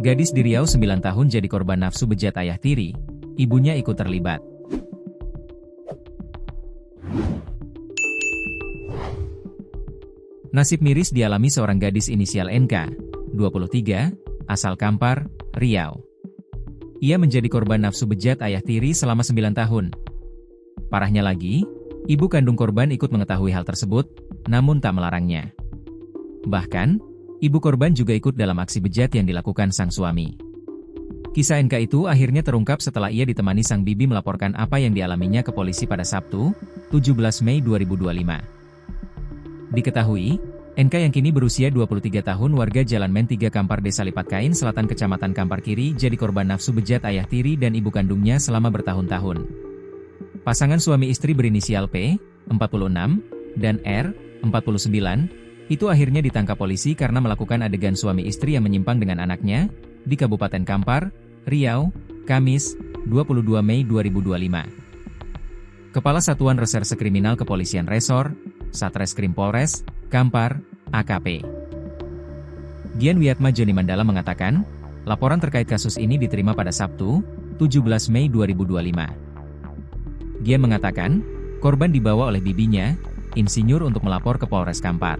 Gadis di Riau 9 tahun jadi korban nafsu bejat ayah tiri, ibunya ikut terlibat. Nasib miris dialami seorang gadis inisial NK, 23, asal Kampar, Riau. Ia menjadi korban nafsu bejat ayah tiri selama 9 tahun. Parahnya lagi, ibu kandung korban ikut mengetahui hal tersebut, namun tak melarangnya. Bahkan, ibu korban juga ikut dalam aksi bejat yang dilakukan sang suami. Kisah NK itu akhirnya terungkap setelah ia ditemani sang bibi melaporkan apa yang dialaminya ke polisi pada Sabtu, 17 Mei 2025. Diketahui, NK yang kini berusia 23 tahun warga Jalan Men 3 Kampar Desa Lipatkain Selatan Kecamatan Kampar Kiri jadi korban nafsu bejat ayah tiri dan ibu kandungnya selama bertahun-tahun. Pasangan suami istri berinisial P, 46, dan R, 49, itu akhirnya ditangkap polisi karena melakukan adegan suami istri yang menyimpang dengan anaknya, di Kabupaten Kampar, Riau, Kamis, 22 Mei 2025. Kepala Satuan Reserse Kriminal Kepolisian Resor, Satreskrim Polres, Kampar, AKP Gian Wiatma Joni Mandala mengatakan, laporan terkait kasus ini diterima pada Sabtu, 17 Mei 2025. Gian mengatakan, korban dibawa oleh bibinya, Insinyur untuk melapor ke Polres Kampar.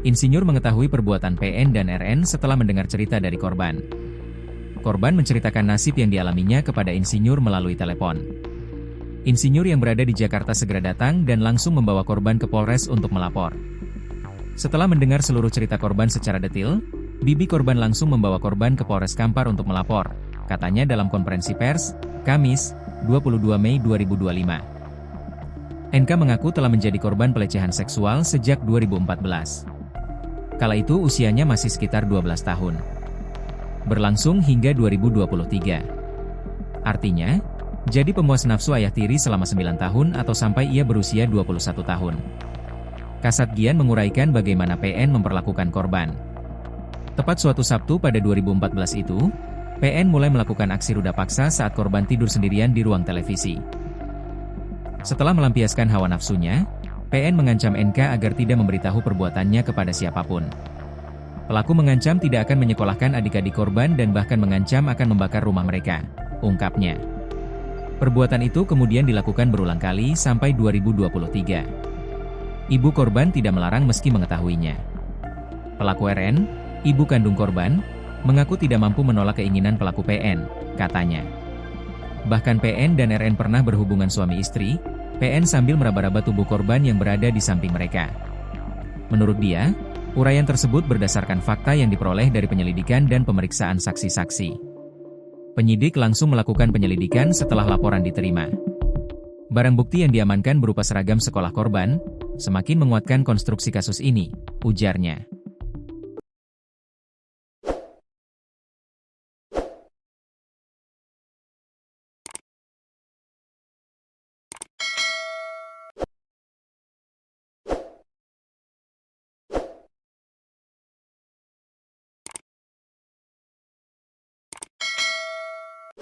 Insinyur mengetahui perbuatan PN dan RN setelah mendengar cerita dari korban. Korban menceritakan nasib yang dialaminya kepada Insinyur melalui telepon. Insinyur yang berada di Jakarta segera datang dan langsung membawa korban ke Polres untuk melapor. Setelah mendengar seluruh cerita korban secara detail, bibi korban langsung membawa korban ke Polres Kampar untuk melapor, katanya dalam konferensi pers, Kamis, 22 Mei 2025. NK mengaku telah menjadi korban pelecehan seksual sejak 2014. Kala itu usianya masih sekitar 12 tahun. Berlangsung hingga 2023. Artinya, jadi pemuas nafsu ayah tiri selama 9 tahun atau sampai ia berusia 21 tahun. Kasat Gian menguraikan bagaimana PN memperlakukan korban. Tepat suatu Sabtu pada 2014 itu, PN mulai melakukan aksi ruda paksa saat korban tidur sendirian di ruang televisi. Setelah melampiaskan hawa nafsunya, PN mengancam NK agar tidak memberitahu perbuatannya kepada siapapun. Pelaku mengancam tidak akan menyekolahkan adik-adik korban dan bahkan mengancam akan membakar rumah mereka, ungkapnya. Perbuatan itu kemudian dilakukan berulang kali sampai 2023. Ibu korban tidak melarang meski mengetahuinya. Pelaku RN, ibu kandung korban, mengaku tidak mampu menolak keinginan pelaku PN, katanya. Bahkan PN dan RN pernah berhubungan suami istri, PN sambil meraba-raba tubuh korban yang berada di samping mereka. Menurut dia, uraian tersebut berdasarkan fakta yang diperoleh dari penyelidikan dan pemeriksaan saksi-saksi. Penyidik langsung melakukan penyelidikan setelah laporan diterima. Barang bukti yang diamankan berupa seragam sekolah korban, semakin menguatkan konstruksi kasus ini, ujarnya.